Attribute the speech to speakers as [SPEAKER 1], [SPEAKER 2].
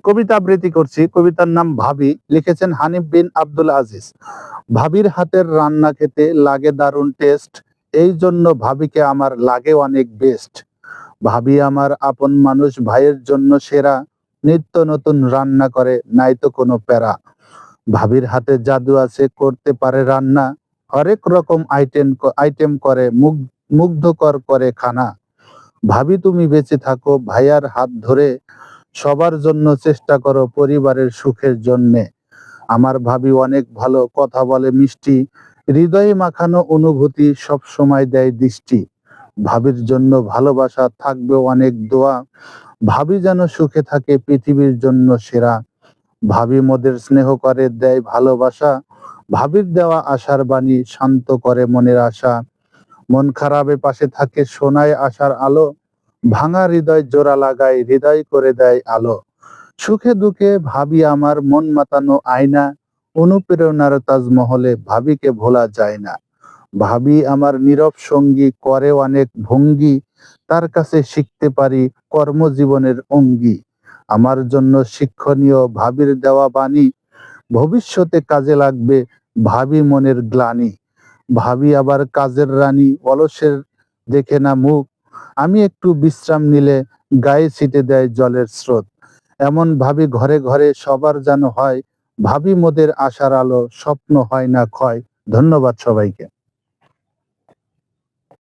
[SPEAKER 1] কবিতা আবৃত্তি করছি। কবিতার নাম ভাবি, লিখেছেন হানিফ বিন আব্দুল আজিজ। ভাবির হাতের রান্না খেতে লাগে দারুণ টেস্ট, এই জন্য ভাবিকে আমার লাগে অনেক বেস্ট। ভাবি আমার আপন মানুষ, ভাইয়ের জন্য সেরা, নিত্য নতুন রান্না করে, নাই তো কোনো প্যারা। ভাবির হাতে জাদু আছে, করতে পারে রান্না, হরেক রকম আইটেম করে, মুগ্ধকর করে খানা। ভাবি তুমি বেঁচে থাকো ভাইয়ার হাত ধরে, সবার জন্য চেষ্টা করো পরিবারের সুখের জন্যে। আমার ভাবি অনেক ভালো, কথা বলে মিষ্টি, হৃদয়ে মাখানো অনুভূতি সব সময় দেয় দৃষ্টি। ভাবির জন্য ভালোবাসা থাকবে অনেক দোয়া, ভাবি যেন সুখে থাকে পৃথিবীর জন্য সেরা। ভাবি মোদের স্নেহ করে, দেয় ভালোবাসা, ভাবির দেওয়া আশার বাণী শান্ত করে মনের আশা। মন খারাপে পাশে থাকে, শোনায় আশার আলো, ভাঙা হৃদয় জোড়া লাগায়, হৃদয় করে দেয় আলো। সুখে দুঃখে ভাবি আমার মন মাতানো আয়না, অনুপ্রেরণার তাজমহলে ভাবিকে ভোলা যায় না। ভাবি আমার নীরব সঙ্গী, করে অনেক ভঙ্গি, তার কাছে শিখতে পারি কর্মজীবনের অঙ্গী। আমার জন্য শিক্ষণীয় ভাবির দেওয়া বাণী, ভবিষ্যতে কাজে লাগবে ভাবি মনের গ্লানি। ভাবি আবার কাজের রানী, অলসের দেখে না মুখ, আমি একটু বিশ্রাম নিলে গায়ে ছিটে দেয় জলের স্রোত। এমন ভাবি ঘরে ঘরে সবার যেন হয়, ভাবি মোদের আশার আলো, স্বপ্ন হয় না ক্ষয়। ধন্যবাদ সবাইকে।